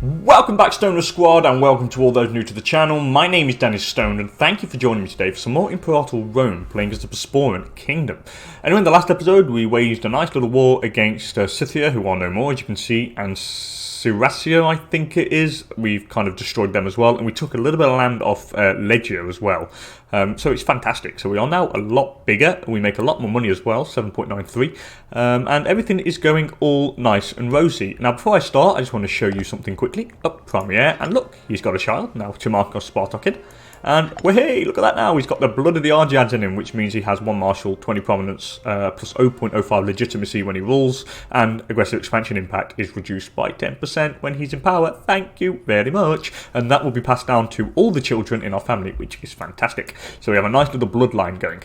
Welcome back, Stoner Squad, and welcome to all those new to the channel. My name is DanIsStoned, and thank you for joining me today for some more Imperator Rome, playing as the Bosporan Kingdom. Anyway, in the last episode, we waged a nice little war against Scythia, who are no more, as you can see, and Syracia, I think it is. We've kind of destroyed them as well, and we took a little bit of land off Legio as well. So it's fantastic. So we are now a lot bigger, and we make a lot more money as well, 7.93, and everything is going all nice and rosy. Now, before I start, I just want to show you something quickly. Up, Premier, and look, he's got a child now, Timarchos Spartakid. And, well, hey, look at that now, he's got the blood of the Argiads in him, which means he has 1 martial, 20 prominence, plus 0.05 legitimacy when he rules, and aggressive expansion impact is reduced by 10% when he's in power. Thank you very much. And that will be passed down to all the children in our family, which is fantastic. So we have a nice little bloodline going.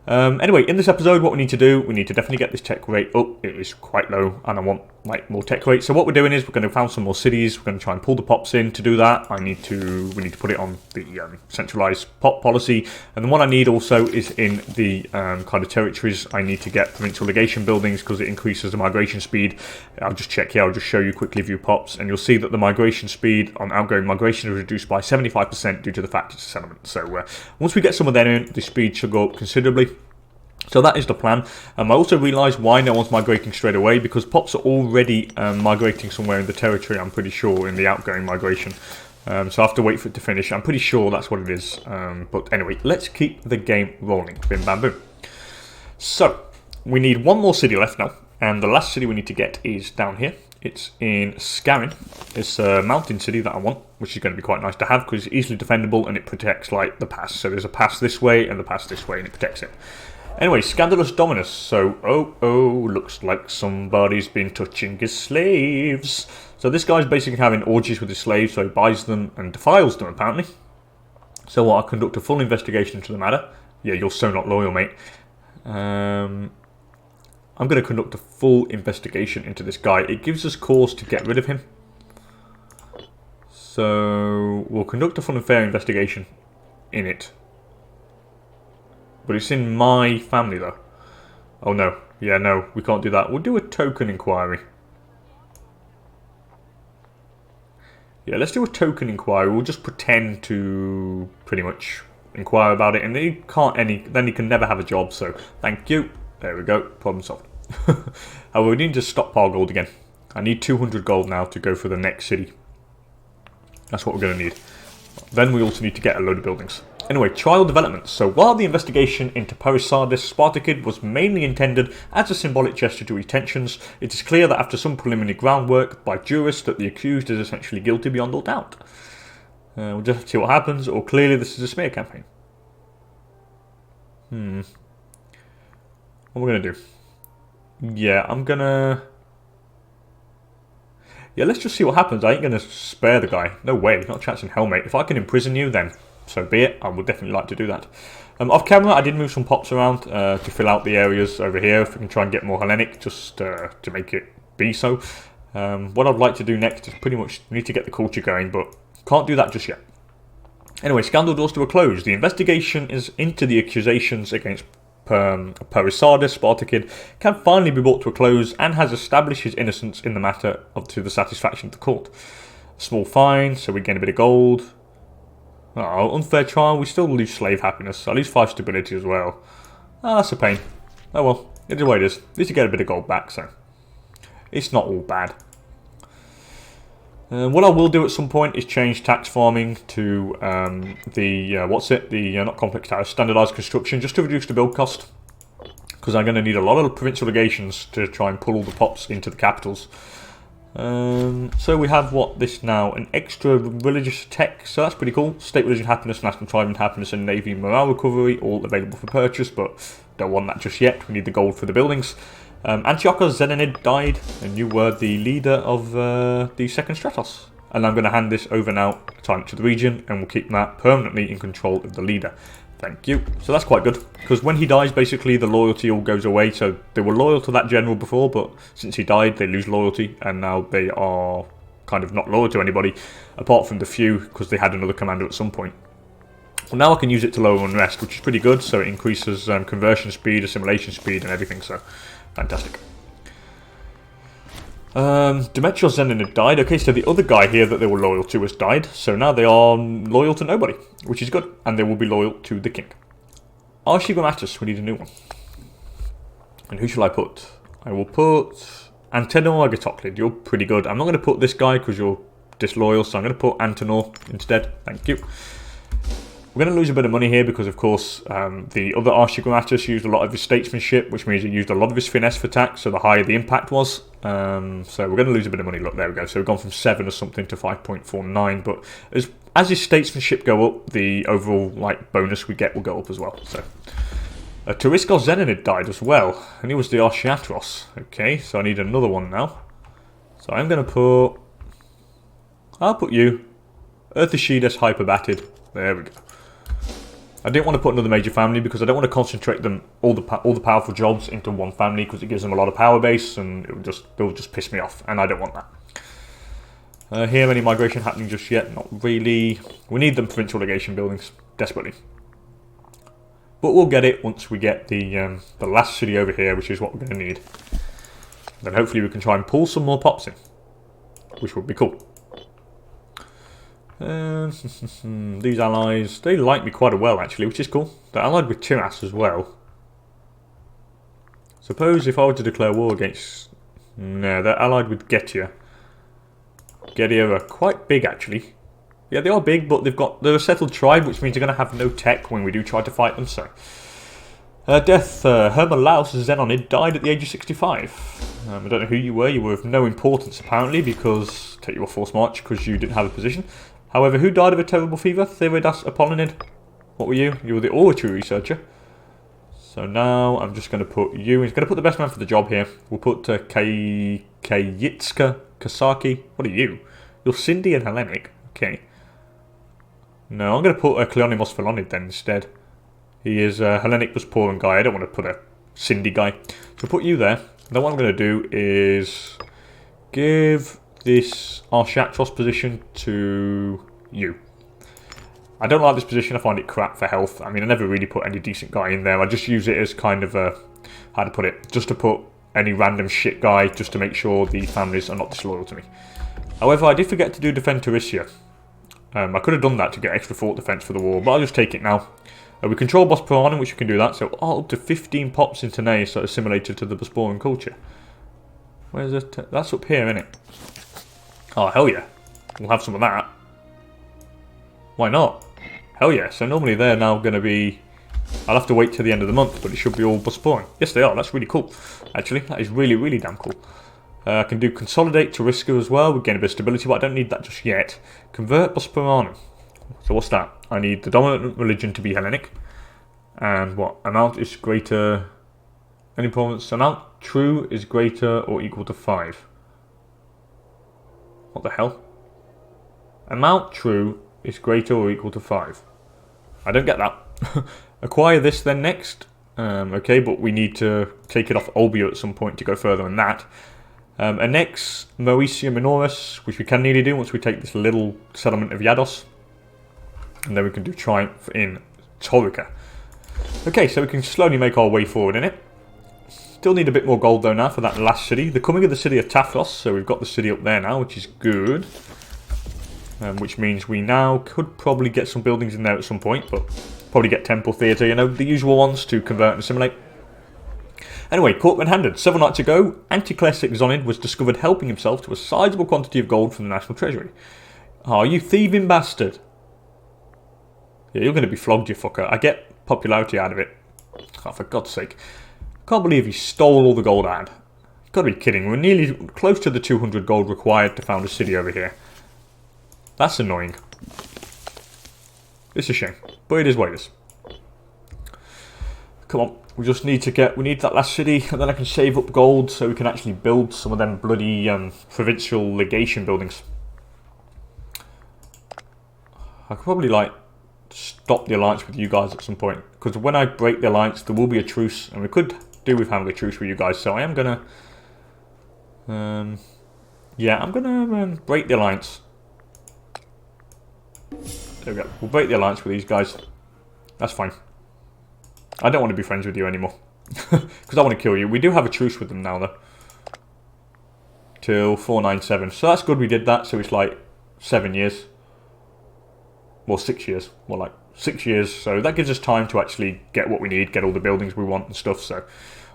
Anyway, in this episode, what we need to do, we need to definitely get this tech rate up. It is quite low, and I want more tech rate. So what we're doing is we're going to found some more cities. We're going to try and pull the pops in. To do that, we need to put it on the centralized pop policy. And then what I need also is in the kind of territories, I need to get provincial legation buildings because it increases the migration speed. I'll just check here. I'll just show you quickly view pops, and you'll see that the migration speed on outgoing migration is reduced by 75% due to the fact it's a settlement. So once we get some of that in, the speed should go up considerably. So that is the plan. I also realised why no one's migrating straight away, because pops are already migrating somewhere in the territory, I'm pretty sure, in the outgoing migration. So I have to wait for it to finish. I'm pretty sure that's what it is. But anyway, let's keep the game rolling. Bim bam boom. So, we need 1 more city left now. And the last city we need to get is down here. It's in Scarin. It's a mountain city that I want, which is going to be quite nice to have because it's easily defendable and it protects like the pass. So there's a pass this way and the pass this way and it protects it. Anyway, Scandalous Dominus. So, looks like somebody's been touching his slaves. So this guy's basically having orgies with his slaves, so he buys them and defiles them, apparently. So I'll conduct a full investigation into the matter. Yeah, you're so not loyal, mate. I'm going to conduct a full investigation into this guy. It gives us cause to get rid of him. So we'll conduct a full and fair investigation in it. But it's in my family, though. Oh, no. Yeah, no, we can't do that. We'll do a token inquiry. Yeah, let's do a token inquiry. We'll just pretend to pretty much inquire about it. And then he can never have a job, so thank you. There we go. Problem solved. Oh, we need to stockpile gold again. I need 200 gold now to go for the next city. That's what we're going to need. Then we also need to get a load of buildings. Anyway, trial developments. So while the investigation into Parisardis Spartakid was mainly intended as a symbolic gesture to retentions, it is clear that after some preliminary groundwork by jurists that the accused is essentially guilty beyond all doubt. We'll just see what happens, or clearly this is a smear campaign. What are we going to do? Yeah, Yeah, let's just see what happens. I ain't going to spare the guy. No way, not a chance in hell, mate. If I can imprison you, then so be it. I would definitely like to do that. Off camera, I did move some pops around to fill out the areas over here. If we can try and get more Hellenic, just to make it be so. What I'd like to do next is pretty much need to get the culture going, but can't do that just yet. Anyway, scandal doors to a close. The investigation is into the accusations against Parisardis Spartakid can finally be brought to a close and has established his innocence in the matter to the satisfaction of the court. A small fine, so we gain a bit of gold. Oh, unfair trial, we still lose slave happiness. I lose 5 stability as well. Ah, that's a pain. Oh well, it is the way it is. At least you get a bit of gold back, so it's not all bad. What I will do at some point is change tax farming to not complex tariff, standardized construction, just to reduce the build cost. Because I'm going to need a lot of provincial legations to try and pull all the pops into the capitals. So we have this now, an extra religious tech, so that's pretty cool. State religion happiness, national tribal happiness, and navy morale recovery, all available for purchase, but don't want that just yet. We need the gold for the buildings. Antiochus Zenonid died, and you were the leader of the second Stratos. And I'm going to hand this over now to the region, and we'll keep that permanently in control of the leader. Thank you. So that's quite good, because when he dies, basically the loyalty all goes away. So they were loyal to that general before, but since he died, they lose loyalty, and now they are kind of not loyal to anybody, apart from the few, because they had another commander at some point. Well, now I can use it to lower unrest, which is pretty good, so it increases conversion speed, assimilation speed, and everything, so fantastic. Demetrios Zenonid died. Okay, so the other guy here that they were loyal to has died. So now they are loyal to nobody, which is good. And they will be loyal to the king. Archigrammatus, we need a new one. And who shall I put? I will put Antenor Agatoclid. You're pretty good. I'm not going to put this guy because you're disloyal, so I'm going to put Antenor instead. Thank you. We're going to lose a bit of money here because, of course, the other Archigrammatus used a lot of his statesmanship, which means he used a lot of his finesse for tax, so the higher the impact was. So we're going to lose a bit of money. Look, there we go. So we've gone from 7 or something to 5.49, but as his statesmanship go up, the overall bonus we get will go up as well. So Tariskos Zenonid died as well, and he was the Archiatros. Okay, so I need another one now. So I'm going to put... I'll put you. Earthashides Hyperbatid. There we go. I didn't want to put another major family because I don't want to concentrate them all the powerful jobs into one family because it gives them a lot of power base and they'll just piss me off, and I don't want that. Here, any migration happening just yet? Not really. We need them provincial legation buildings desperately, but we'll get it once we get the last city over here, which is what we're going to need. Then hopefully we can try and pull some more pops in, which would be cool. These allies, they like me quite well actually, which is cool. They're allied with Tiras as well. Suppose if I were to declare war against... No, they're allied with Getia. Getia are quite big actually. Yeah, they are big, but they're a settled tribe, which means they're going to have no tech when we do try to fight them, so... Hermolaus Zenonid died at the age of 65. I don't know who you were of no importance apparently, because... Take your force march, because you didn't have a position. However, who died of a terrible fever? Theodas Apollonid. What were you? You were the oratory researcher. So now I'm just going to put you. He's going to put the best man for the job here. We'll put Kayitska Kasaki. What are you? You're Cindy and Hellenic. Okay. No, I'm going to put Cleonimos Philonid then instead. He is a Hellenic Bosporan guy. I don't want to put a Cindy guy. So put you there. Then what I'm going to do is give this Archiatros position to you. I don't like this position. I find it crap for health. I mean, I never really put any decent guy in there. I just use it as kind of a... How to put it? Just to put any random shit guy just to make sure the families are not disloyal to me. However, I did forget to do Defend Teresia. I could have done that to get extra fort defense for the war, but I'll just take it now. We control Bosporan, which we can do that. So up to 15 pops in Tenay, so assimilated to the Bosporan culture. Where's it? That's up here, isn't it? Oh, hell yeah. We'll have some of that. Why not? Hell yeah. So normally they're now going to be... I'll have to wait till the end of the month, but it should be all Bosporan. Yes, they are. That's really cool. Actually, that is really, really damn cool. I can do Consolidate Tariska as well. We gain a bit of stability, but I don't need that just yet. Convert Bosporanum. So what's that? I need the dominant religion to be Hellenic. And what? Amount is greater... Any province? Amount true is greater or equal to 5. What the hell? Amount true is greater or equal to 5. I don't get that. Acquire this then next. Okay, but we need to take it off Olbia at some point to go further than that. Annex Moesia Minoris, which we can nearly do once we take this little settlement of Yados. And then we can do Triumph in Torica. Okay, so we can slowly make our way forward in it. Still need a bit more gold though now for that last city. The coming of the city of Tafros, so we've got the city up there now, which is good. Which means we now could probably get some buildings in there at some point, but probably get Temple Theatre, you know, the usual ones to convert and assimilate. Anyway, caught red-handed. Several nights ago, Anticlassic Zonid was discovered helping himself to a sizable quantity of gold from the National Treasury. Oh, you thieving bastard. Yeah, you're going to be flogged, you fucker. I get popularity out of it. Oh, for God's sake. Can't believe he stole all the gold I had. Gotta be kidding. We're nearly close to the 200 gold required to found a city over here. That's annoying. It's a shame, but it is what it is. Come on, we just need to get... We need that last city, and then I can save up gold so we can actually build some of them bloody provincial legation buildings. I could probably, like, stop the alliance with you guys at some point, because when I break the alliance, there will be a truce, and we could do with having a truce with you guys, so I am gonna... yeah, I'm gonna break the alliance. There we go. We'll break the alliance with these guys. That's fine. I don't want to be friends with you anymore. Because I want to kill you. We do have a truce with them now, though. till 497. So that's good we did that. So it's like 7 years. Well, 6 years. More like 6 years. So that gives us time to actually get what we need, get all the buildings we want and stuff. So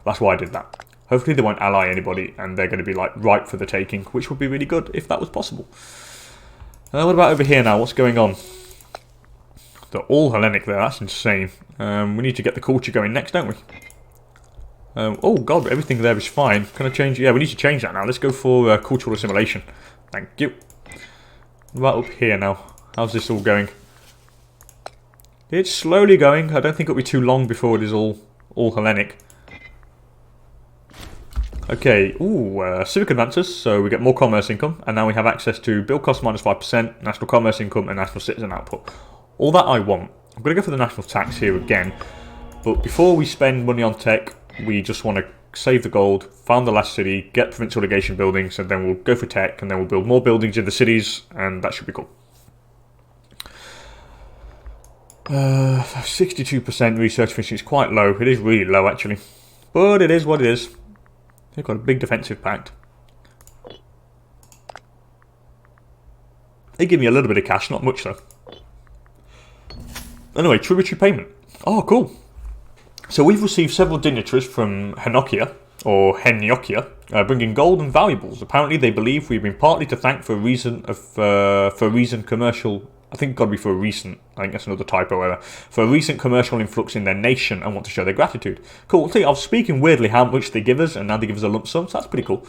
that's why I did that. Hopefully they won't ally anybody and they're going to be like ripe for the taking, which would be really good if that was possible. What about over here now? What's going on? They're all Hellenic there. That's insane. We need to get the culture going next, don't we? Oh god, everything there is fine. Can I change? Yeah, we need to change that now. Let's go for cultural assimilation. Thank you. What about up here now? How's this all going? It's slowly going. I don't think it'll be too long before it is all Hellenic. Okay, civic advances, so we get more commerce income, and now we have access to build cost minus 5%, national commerce income, and national citizen output. All that I want. I'm going to go for the national tax here again, but before we spend money on tech, we just want to save the gold, found the last city, get provincial legation buildings, and then we'll go for tech, and then we'll build more buildings in the cities, and that should be cool. 62% research efficiency is quite low. It is really low, actually. But it is what it is. They've got a big defensive pact. They give me a little bit of cash, not much though. Anyway, tributary payment. Oh, cool. So we've received several dignitaries from Henokia, or Heniokia, bringing gold and valuables. Apparently they believe we've been partly to thank for a reason commercial... I think it's got to be for a recent, I think that's another typo error, for a recent commercial influx in their nation and want to show their gratitude. Cool, see, I was speaking weirdly how much they give us, and now they give us a lump sum, so that's pretty cool.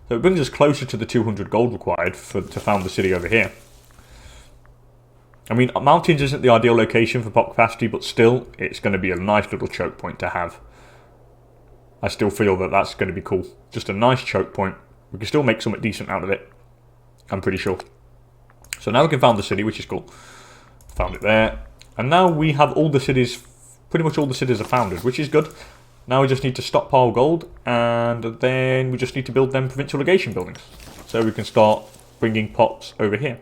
So it brings us closer to the 200 gold required to found the city over here. I mean, mountains isn't the ideal location for pop capacity, but still, it's going to be a nice little choke point to have. I still feel that that's going to be cool. Just a nice choke point. We can still make something decent out of it, I'm pretty sure. So now we can found the city, which is cool. Found it there. And now we have all the cities, pretty much all the cities are founded, which is good. Now we just need to stockpile gold, and then we just need to build them provincial legation buildings. So we can start bringing pops over here.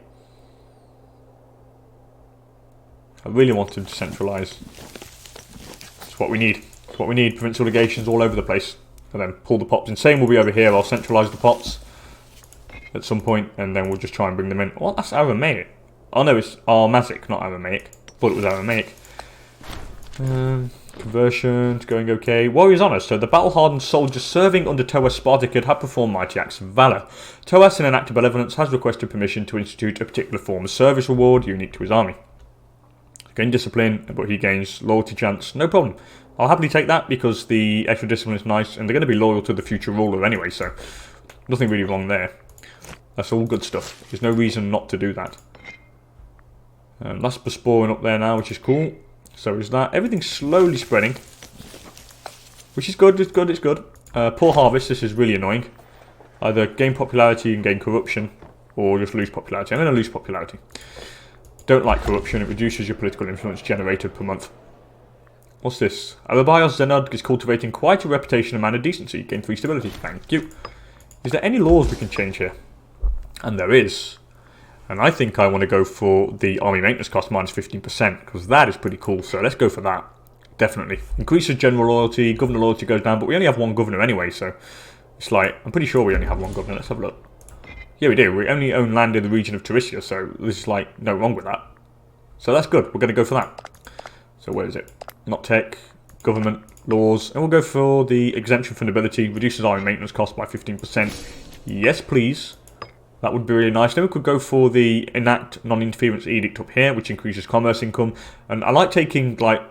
I really want to decentralise. It's what we need. It's what we need, provincial legations all over the place. And then pull the pops in. Same will be over here, I'll centralise the pops at some point, and then we'll just try and bring them in. Well, that's Aramaic. Oh no, it's Armazic, not Aramaic. Thought it was Aramaic. Conversions going okay. Warriors Honour. So the battle-hardened soldiers serving under Toas Spartacid have performed mighty acts of valour. Toas, in an act of benevolence, has requested permission to institute a particular form of service reward unique to his army. Gain discipline, but he gains loyalty chance. No problem. I'll happily take that because the extra discipline is nice, and they're going to be loyal to the future ruler anyway, so nothing really wrong there. That's all good stuff. There's no reason not to do that. That's Bosporan up there now, which is cool. So is that. Everything's slowly spreading, which is good. It's good. It's good. Poor harvest. This is really annoying. Either gain popularity and gain corruption, or just lose popularity. I'm going to lose popularity. Don't like corruption. It reduces your political influence generated per month. What's this? Arabios Zenod is cultivating quite a reputation of man of decency. Gain 3 stability. Thank you. Is there any laws we can change here? And there is. And I think I want to go for the army maintenance cost minus 15%, because that is pretty cool. So let's go for that. Definitely. Increases general loyalty, governor loyalty goes down, but we only have one governor anyway, so it's like, I'm pretty sure we only have one governor. Let's have a look. Yeah, we do. We only own land in the region of Teresia, so there's like no wrong with that. So that's good. We're going to go for that. So where is it? Not tech, government, laws, and we'll go for the exemption for nobility, reduces army maintenance cost by 15%. Yes, please. That would be really nice. Then we could go for the enact non-interference edict up here, which increases commerce income. And I like taking, like,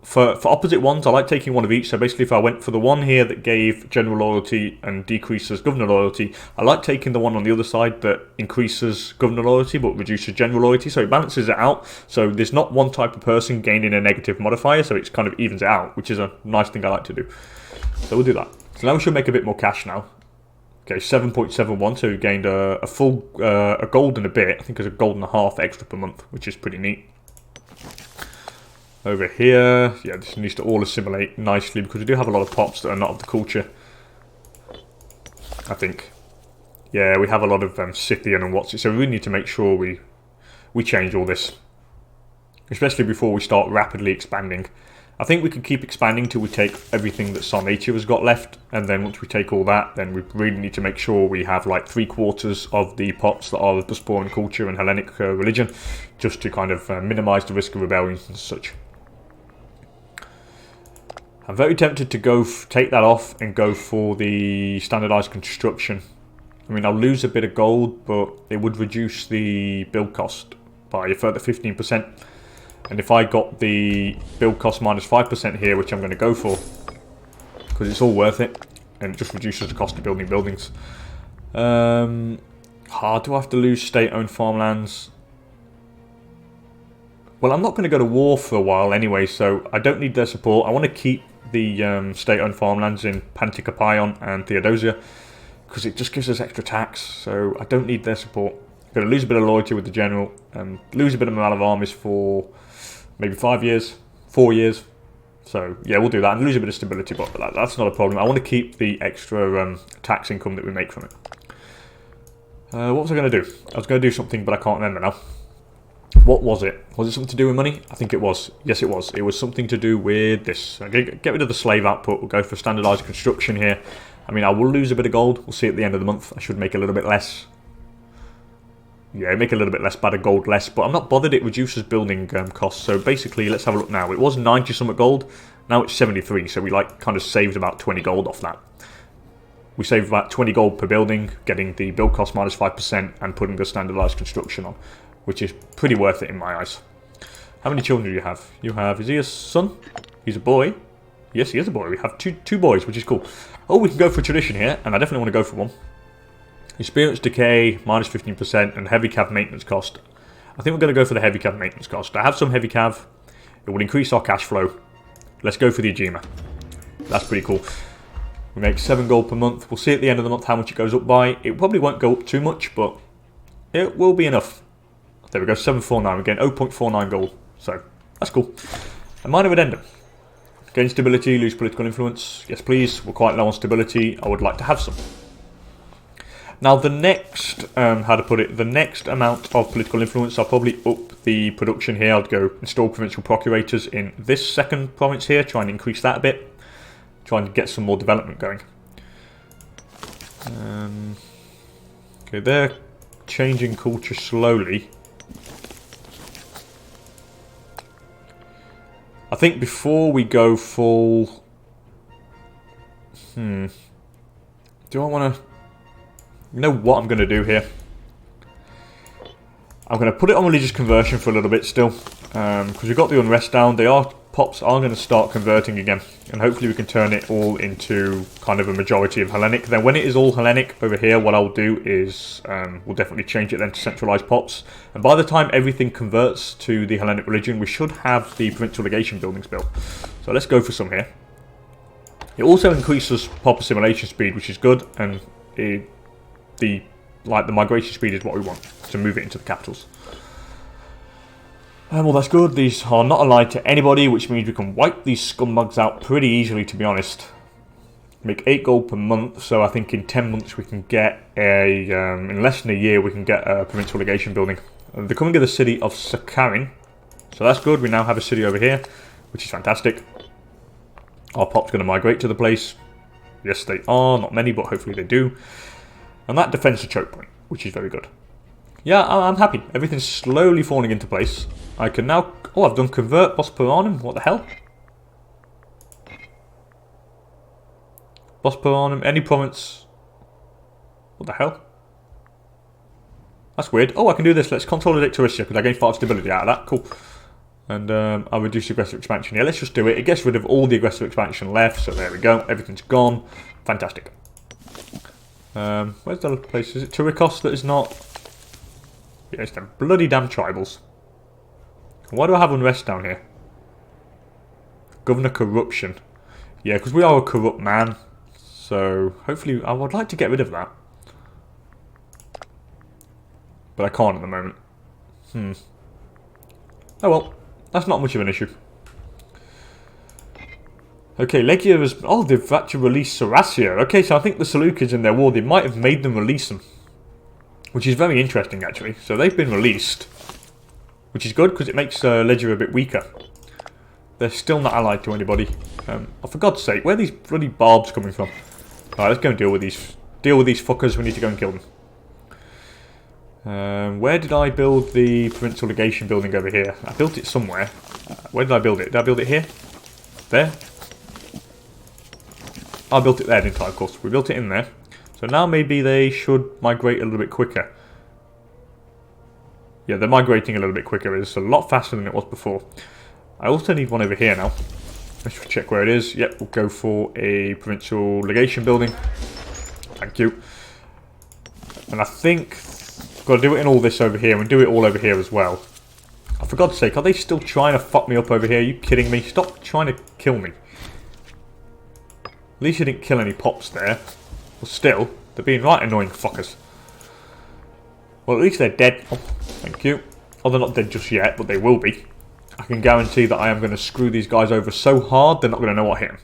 for opposite ones, I like taking one of each. So basically if I went for the one here that gave general loyalty and decreases governor loyalty, I like taking the one on the other side that increases governor loyalty but reduces general loyalty. So it balances it out. So there's not one type of person gaining a negative modifier, so it kind of evens it out, which is a nice thing I like to do. So we'll do that. So now we should make a bit more cash now. Okay, 7.71, so we gained a full, a gold and a bit. I think it's a gold and a half extra per month, which is pretty neat. Over here, yeah, this needs to all assimilate nicely because we do have a lot of pops that are not of the culture. I think. Yeah, we have a lot of Scythian and what's it, so we really need to make sure we change all this. Especially before we start rapidly expanding I think we can keep expanding till we take everything that Sarmatia has got left, and then once we take all that, then we really need to make sure we have like 3/4 of the pops that are of Bosporan culture and Hellenic religion, just to kind of minimise the risk of rebellions and such. I'm very tempted to take that off and go for the standardised construction. I mean, I'll lose a bit of gold, but it would reduce the build cost by a further 15%. And if I got the build cost minus 5% here, which I'm going to go for, because it's all worth it, and it just reduces the cost of building buildings. Do I have to lose state-owned farmlands? Well, I'm not going to go to war for a while anyway, so I don't need their support. I want to keep the state-owned farmlands in Pantikapion and Theodosia, because it just gives us extra tax, so I don't need their support. I'm going to lose a bit of loyalty with the general, and lose a bit of morale of armies for maybe 5 years, 4 years. So yeah, we'll do that, and lose a bit of stability, but that's not a problem. I want to keep the extra tax income that we make from it. What was I going to do? I was going to do something, but I can't remember now. What was it? Was it something to do with money? I think it was. Yes, it was. It was something to do with this. Get rid of the slave output. We'll go for standardised construction here. I mean, I will lose a bit of gold. We'll see at the end of the month. I should make a little bit less. Yeah, make a little bit less, bad of gold less, but I'm not bothered. It reduces building costs. So basically, let's have a look now. It was 90 something gold. Now it's 73, so we like kind of saved about 20 gold off that. We saved about 20 gold per building, getting the build cost minus 5% and putting the standardised construction on, which is pretty worth it in my eyes. How many children do you have? You have, is he a son? He's a boy. Yes, he is a boy. We have two boys, which is cool. Oh, we can go for a tradition here, and I definitely want to go for one. Experience decay, minus 15%, and heavy cav maintenance cost. I think we're going to go for the heavy cav maintenance cost. I have some heavy cav. It will increase our cash flow. Let's go for the Ajima. That's pretty cool. We make 7 gold per month. We'll see at the end of the month how much it goes up by. It probably won't go up too much, but it will be enough. There we go, 749. Again, 0.49 gold. So, that's cool. A minor addendum. Gain stability, lose political influence. Yes, please. We're quite low on stability. I would like to have some. Now, the next, the next amount of political influence, I'll probably up the production here. I'd go install provincial procurators in this second province here, try and increase that a bit. Try and get some more development going. Okay, they're changing culture slowly. I think before we go full... Do I want to... You know what I'm going to do here? I'm going to put it on religious conversion for a little bit still. Because we've got the unrest down. Pops are going to start converting again. And hopefully we can turn it all into kind of a majority of Hellenic. Then when it is all Hellenic over here, what I'll do is... we'll definitely change it then to centralised pops. And by the time everything converts to the Hellenic religion, we should have the provincial legation buildings built. So let's go for some here. It also increases pop assimilation speed, which is good. And the migration speed is what we want to move it into the capitals. Well, that's good. These are not allied to anybody, which means we can wipe these scumbags out pretty easily, to be honest. Make 8 gold per month, so I think in 10 months we can get in less than a year we can get a provincial legation building. They're coming to the city of Sakharin, so that's good. We now have a city over here, which is fantastic. Our pop's going to migrate to the place. Yes, they are. Not many, but hopefully they do. And that defends the choke point, which is very good. Yeah, I'm happy. Everything's slowly falling into place. I can now... Oh, I've done convert Bosporanum. What the hell? Bosporanum, any province. What the hell? That's weird. Oh, I can do this. Let's consolidate Touristia because I gain 5 stability out of that. Cool. And I'll reduce aggressive expansion. Yeah, let's just do it. It gets rid of all the aggressive expansion left. So there we go. Everything's gone. Fantastic. Where's the other place? Is it Turikos that is not? Yeah, it's them bloody damn tribals. Why do I have unrest down here? Governor corruption. Yeah, because we are a corrupt man. So hopefully I would like to get rid of that. But I can't at the moment. Oh well, that's not much of an issue. Okay, Legia has... Oh, they've actually released Sarassia. Okay, so I think the Seleucids in their war, they might have made them release them. Which is very interesting, actually. So they've been released. Which is good, because it makes Legia a bit weaker. They're still not allied to anybody. Oh, for God's sake, where are these bloody barbs coming from? Alright, let's go and deal with these. Deal with these fuckers. We need to go and kill them. Where did I build the provincial legation building over here? I built it somewhere. Where did I build it? Did I build it here? There? I built it there, didn't I? Of course, we built it in there. So now maybe they should migrate a little bit quicker. Yeah, they're migrating a little bit quicker. It's a lot faster than it was before. I also need one over here now. Let's check where it is. Yep, we'll go for a provincial legation building. Thank you. And I think I've got to do it in all this over here and do it all over here as well. Oh, for God's sake, are they still trying to fuck me up over here? Are you kidding me? Stop trying to kill me. At least you didn't kill any pops there. But still, they're being right annoying fuckers. Well, at least they're dead. Oh, thank you. Oh, they're not dead just yet, but they will be. I can guarantee that I am going to screw these guys over so hard, they're not going to know what hit them.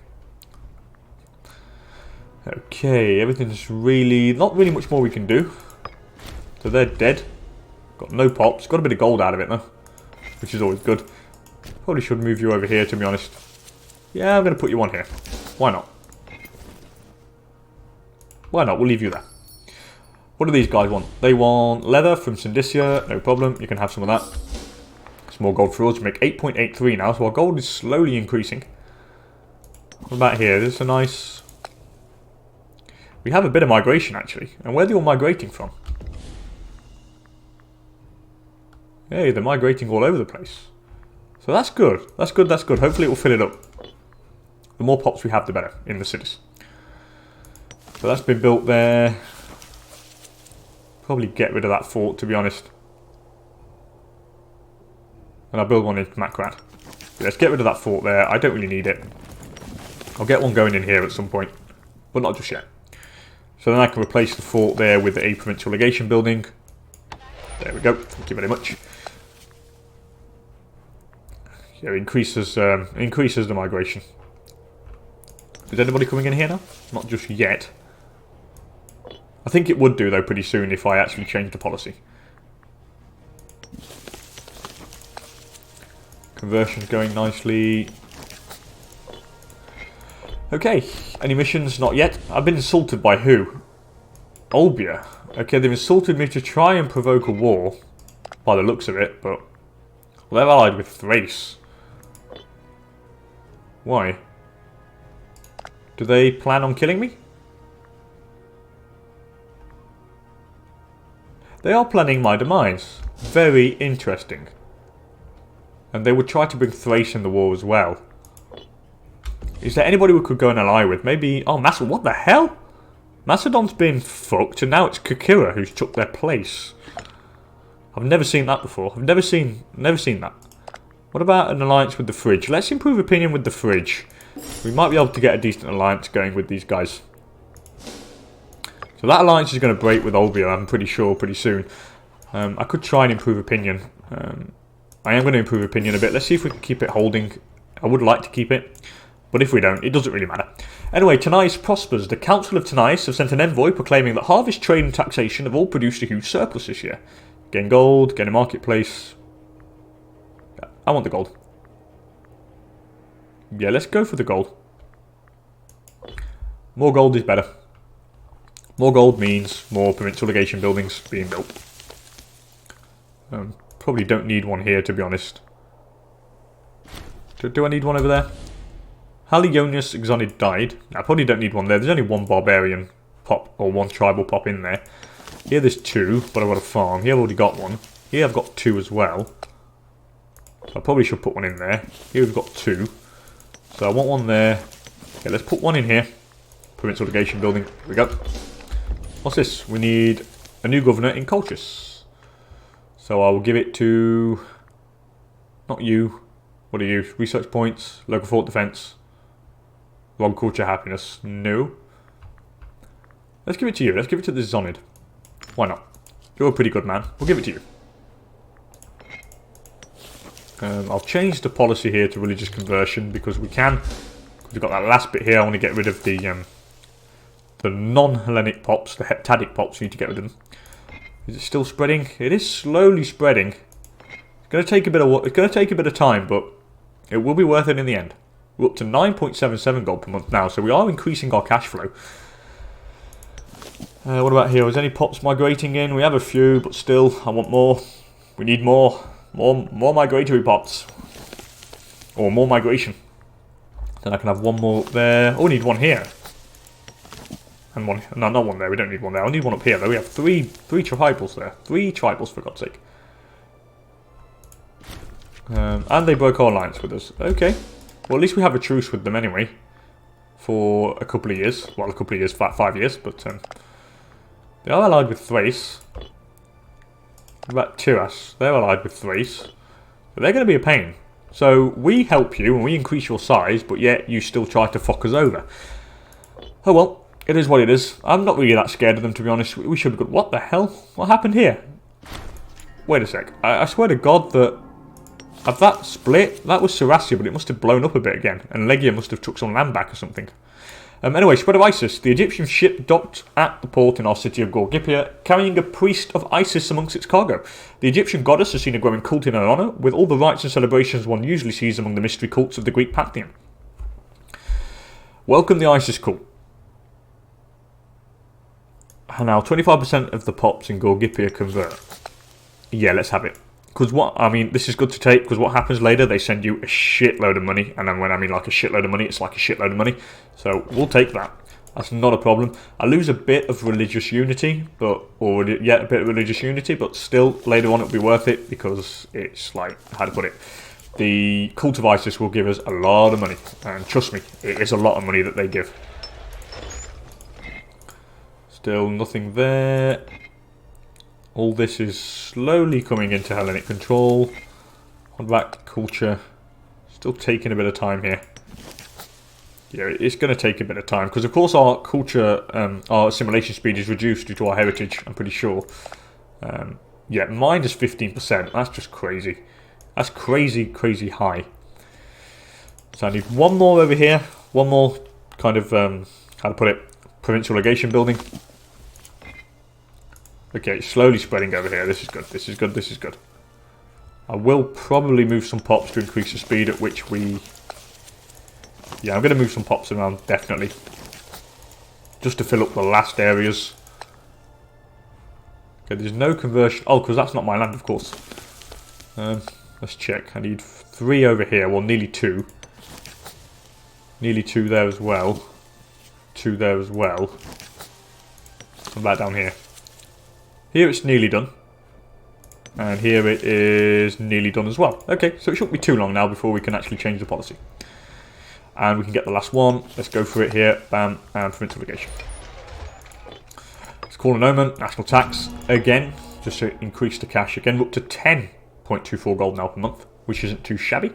Okay, everything's really... not really much more we can do. So they're dead. Got no pops. Got a bit of gold out of it, though. Which is always good. Probably should move you over here, to be honest. Yeah, I'm going to put you on here. Why not? Why not? We'll leave you there. What do these guys want? They want leather from Syndicia. No problem. You can have some of that. Some more gold for us. We make 8.83 now, so our gold is slowly increasing. What about here? This is a nice... We have a bit of migration, actually. And where are they all migrating from? Hey, they're migrating all over the place. So that's good. That's good, that's good. Hopefully it will fill it up. The more pops we have, the better in the cities. So that's been built there. Probably get rid of that fort, to be honest. And I'll build one in Makrat. Yeah, let's get rid of that fort there. I don't really need it. I'll get one going in here at some point. But not just yet. So then I can replace the fort there with a provincial legation building. There we go. Thank you very much. Yeah, increases the migration. Is anybody coming in here now? Not just yet. I think it would do, though, pretty soon if I actually change the policy. Conversion's going nicely. Okay, any missions? Not yet. I've been insulted by who? Olbia. Okay, they've insulted me to try and provoke a war, by the looks of it, but... Well, they're allied with Thrace. Why? Do they plan on killing me? They are planning my demise. Very interesting. And they would try to bring Thrace in the war as well. Is there anybody we could go and ally with? Maybe... Oh, Macedon. What the hell? Macedon's been fucked, and now it's Kikira who's took their place. I've never seen that before. I've never seen that. What about an alliance with the Fridge? Let's improve opinion with the Fridge. We might be able to get a decent alliance going with these guys. So that alliance is going to break with Olbia, I'm pretty sure, pretty soon. I could try and improve opinion. I am going to improve opinion a bit. Let's see if we can keep it holding. I would like to keep it. But if we don't, it doesn't really matter. Anyway, Tanais prospers. The Council of Tanais have sent an envoy proclaiming that harvest, trade and taxation have all produced a huge surplus this year. Gain gold, gain a marketplace. Yeah, I want the gold. Yeah, let's go for the gold. More gold is better. More gold means more provincial legation buildings being built. Probably don't need one here, to be honest. Do I need one over there? Halionius Exonid died. I probably don't need one there. There's only one barbarian pop, or one tribal pop in there. Here there's two, but I've got a farm. Here I've already got one. Here I've got two as well. So I probably should put one in there. Here we've got two. So I want one there. Okay, let's put one in here. Provincial legation building. Here we go. What's this? We need a new governor in Colchis. So I will give it to... Not you. What are you? Research points. Local fort defense. Log culture happiness. No. Let's give it to you. Let's give it to the Zonid. Why not? You're a pretty good man. We'll give it to you. I'll change the policy here to religious conversion because we can. We've got that last bit here. I want to get rid of the non-Hellenic pops, the heptadic pops. We need to get rid of them. Is it still spreading? It is slowly spreading. It's going to take a bit of time, but It will be worth it in the end. We're up to 9.77 gold per month now, so we are increasing our cash flow. What about here? Is any pops migrating in? We have a few, but still, I want more. We need more. More migratory pops. Or more migration. Then I can have one more up there. Oh, we need one here. And one... No, not one there. We don't need one there. I need one up here, though. We have three tribals there. 3 tribals, for God's sake. And they broke our alliance with us. Okay. Well, at least we have a truce with them anyway. For a couple of years. Well, a couple of years, 5 years, but... they are allied with Thrace. About Tiras. They're allied with Thrace. But they're going to be a pain. So, we help you and we increase your size, but yet you still try to fuck us over. Oh well, it is what it is. I'm not really that scared of them, to be honest. We should be good. What the hell? What happened here? Wait a sec. I swear to God that... Of that split, that was Saracia, but it must have blown up a bit again. And Legia must have took some land back or something. Anyway, spread of Isis. The Egyptian ship docked at the port in our city of Gorgippia, carrying a priest of Isis amongst its cargo. The Egyptian goddess has seen a growing cult in her honour, with all the rites and celebrations one usually sees among the mystery cults of the Greek pantheon. Welcome the Isis cult. And now 25% of the pops in Gorgippia convert. Yeah, let's have it. Because what, I mean, this is good to take, because what happens later, they send you a shitload of money, and then when I mean like a shitload of money, it's like a shitload of money, so we'll take that. That's not a problem. I lose a bit of religious unity, but still, later on it'll be worth it, because it's like, how to put it, the cult of Isis will give us a lot of money, and trust me, it is a lot of money that they give. Still nothing there. All this is slowly coming into Hellenic control. On back to culture. Still taking a bit of time here. Yeah, it's going to take a bit of time. Because of course our culture, our assimilation speed is reduced due to our heritage, I'm pretty sure. Yeah, mine is 15%. That's just crazy. That's crazy, crazy high. So I need one more over here. One more kind of, how to put it, provincial legation building. Okay, it's slowly spreading over here. This is good, this is good, this is good. I will probably move some pops to increase the speed at which we... Yeah, I'm going to move some pops around, definitely. Just to fill up the last areas. Okay, there's no conversion... Oh, because that's not my land, of course. Let's check. I need 3 over here. Well, nearly 2. Nearly 2 there as well. 2 there as well. And back down here. Here it's nearly done. And here it is nearly done as well. Okay, so it shouldn't be too long now before we can actually change the policy. And we can get the last one. Let's go for it here. Bam. And provincial legation. Let's call an omen. National tax. Again. Just to increase the cash again. We're up to 10.24 gold now per month. Which isn't too shabby.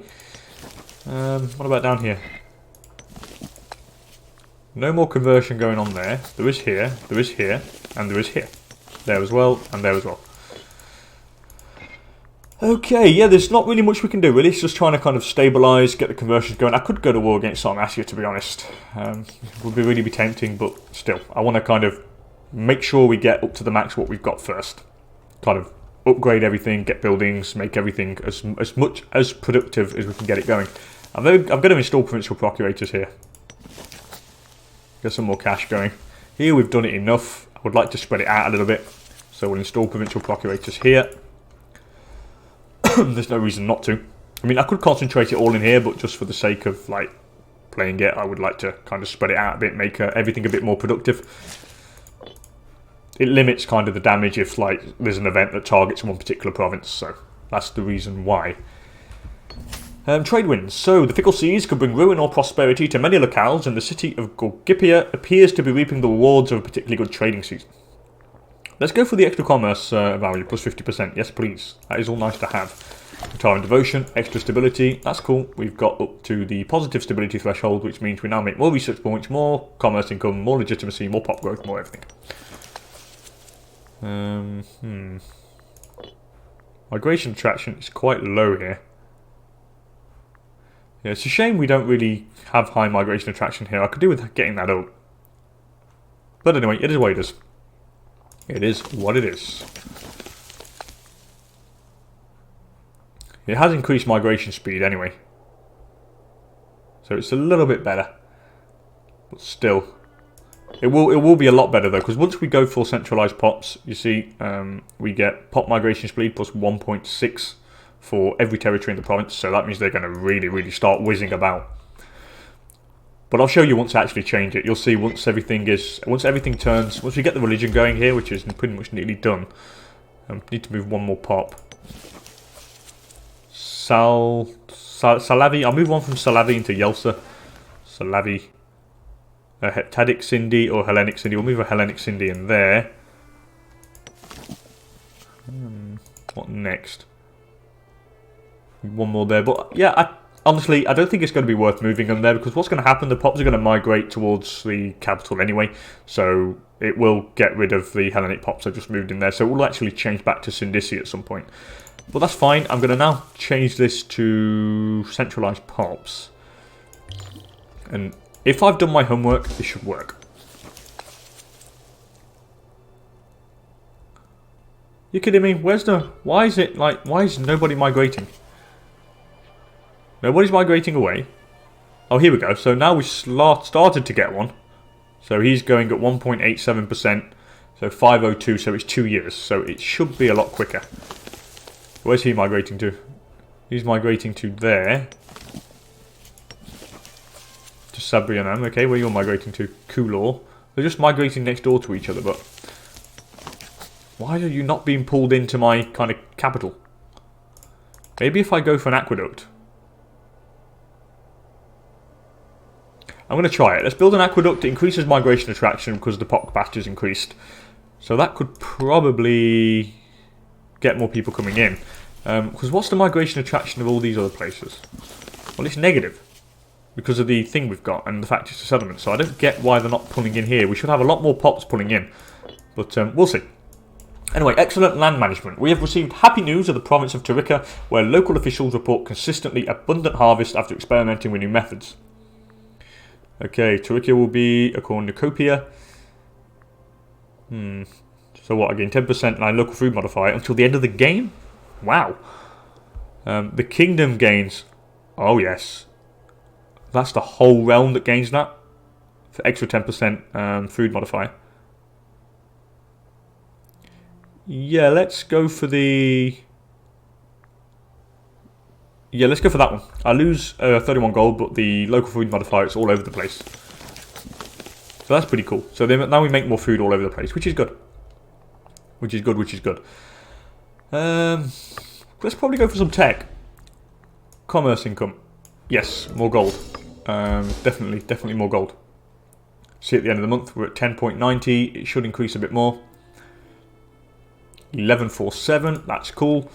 What about down here? No more conversion going on there. There is here. There is here. And there is here. There as well, and there as well. Okay, yeah, there's not really much we can do, really. It's just trying to kind of stabilise, get the conversions going. I could go to war against Sarmatia, to be honest. Would really be tempting, but still. I want to kind of make sure we get up to the max what we've got first. Kind of upgrade everything, get buildings, make everything as much as productive as we can get it going. I'm going to install provincial procurators here. Get some more cash going. Here we've done it enough. I would like to spread it out a little bit. So we'll install provincial procurators here. There's no reason not to. I mean, I could concentrate it all in here, but just for the sake of, like, playing it, I would like to kind of spread it out a bit, make everything a bit more productive. It limits kind of the damage if, like, there's an event that targets one particular province, so that's the reason why. Trade winds. So, the fickle seas could bring ruin or prosperity to many locales, and the city of Gorgippia appears to be reaping the rewards of a particularly good trading season. Let's go for the extra commerce value, plus 50%. Yes, please. That is all nice to have. Guitar and devotion, extra stability. That's cool. We've got up to the positive stability threshold, which means we now make more research points, more commerce income, more legitimacy, more pop growth, more everything. Migration attraction is quite low here. Yeah, it's a shame we don't really have high migration attraction here. I could do with getting that up. But anyway, it is what it is. It is what it is. It has increased migration speed anyway. So it's a little bit better. But still, it will be a lot better though, because once we go for centralized pops, you see, we get pop migration speed plus 1.6 for every territory in the province. So that means they're going to really start whizzing about. But I'll show you once I actually change it. You'll see once everything turns, once we get the religion going here, which is pretty much nearly done. Need to move one more pop. Salavi. I'll move on from Salavi into Yelsa. Salavi. Heptadic Cindy or Hellenic Cindy. We'll move a Hellenic Cindy in there. What next? One more there. But yeah, honestly, I don't think it's going to be worth moving them there, because what's going to happen, the pops are going to migrate towards the capital anyway. So it will get rid of the Hellenic pops I just moved in there. So it will actually change back to Sindisi at some point. But that's fine. I'm going to now change this to centralized pops. And if I've done my homework, this should work. You kidding me? Why is nobody migrating? Nobody's migrating away. Oh, here we go. So now we started to get one. So he's going at 1.87%. So 502, so it's 2 years. So it should be a lot quicker. Where's he migrating to? He's migrating to there. To Sabrianam. Okay, where you're migrating to? Kulor. They're just migrating next door to each other, but why are you not being pulled into my kind of capital? Maybe if I go for an aqueduct. I'm going to try it. Let's build an aqueduct. It increases migration attraction because the pop capacity is increased. So that could probably get more people coming in. Because what's the migration attraction of all these other places? Well, it's negative. Because of the thing we've got and the fact it's a settlement. So I don't get why they're not pulling in here. We should have a lot more pops pulling in. But we'll see. Anyway, excellent land management. We have received happy news of the province of Tariqa, where local officials report consistently abundant harvest after experimenting with new methods. Okay, Tariqa will be a cornucopia. So what, again, 10% and local food modifier until the end of the game? Wow. The kingdom gains... Oh, yes. That's the whole realm that gains that. For extra 10% food modifier. Yeah, let's go for the... Yeah, let's go for that one. I lose 31 gold, but the local food modifier is all over the place. So that's pretty cool. So now we make more food all over the place, which is good. Which is good. Let's probably go for some tech. Commerce income. Yes, more gold. Definitely more gold. See, at the end of the month, we're at 10.90. It should increase a bit more. 1147, that's cool.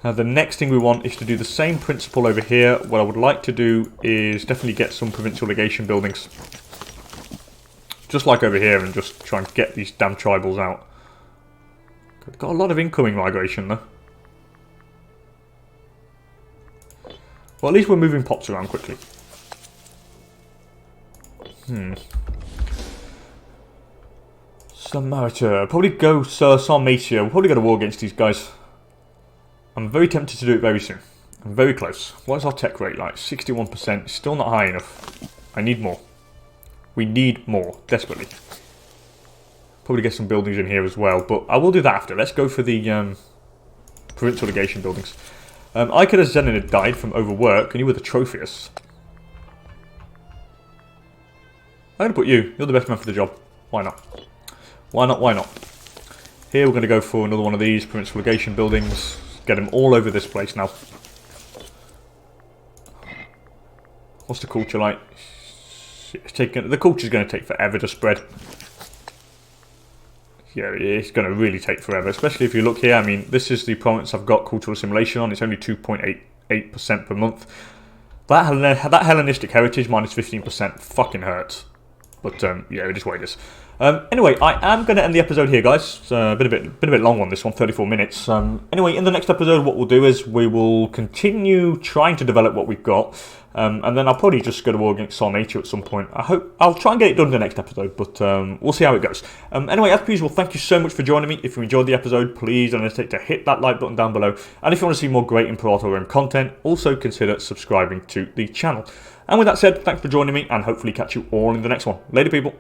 The next thing we want is to do the same principle over here. What I would like to do is definitely get some provincial legation buildings. Just like over here, and just try and get these damn tribals out. Got a lot of incoming migration though. Well, at least we're moving pops around quickly. Samaritan. Probably go Sarmatia. We'll probably go to war against these guys. I'm very tempted to do it very soon. I'm very close. What is our tech rate like? 61%. Still not high enough. I need more. We need more. Desperately. Probably get some buildings in here as well. But I will do that after. Let's go for the provincial legation buildings. Icada Zenon had died from overwork, and you were the Trophius. I'm going to put you. You're the best man for the job. Why not? Why not? Here we're going to go for another one of these provincial legation buildings. Get them all over this place now. What's the culture like? The culture's going to take forever to spread. Yeah, it's going to really take forever, especially if you look here. I mean, this is the province I've got cultural assimilation on. It's only 2.88% per month. That Hellenistic heritage minus 15% fucking hurts. But yeah, it is what it is. Anyway, I am going to end the episode here, guys. It's been a bit long on this one, 34 minutes. Anyway, in the next episode, what we'll do is we will continue trying to develop what we've got, and then I'll probably just go to war against Sarmatia at some point. I'll try and get it done in the next episode, but we'll see how it goes. Anyway, as per usual, thank you so much for joining me. If you enjoyed the episode, please don't hesitate to hit that like button down below. And if you want to see more great Imperator Rome content, also consider subscribing to the channel. And with that said, thanks for joining me, and hopefully catch you all in the next one. Later, people.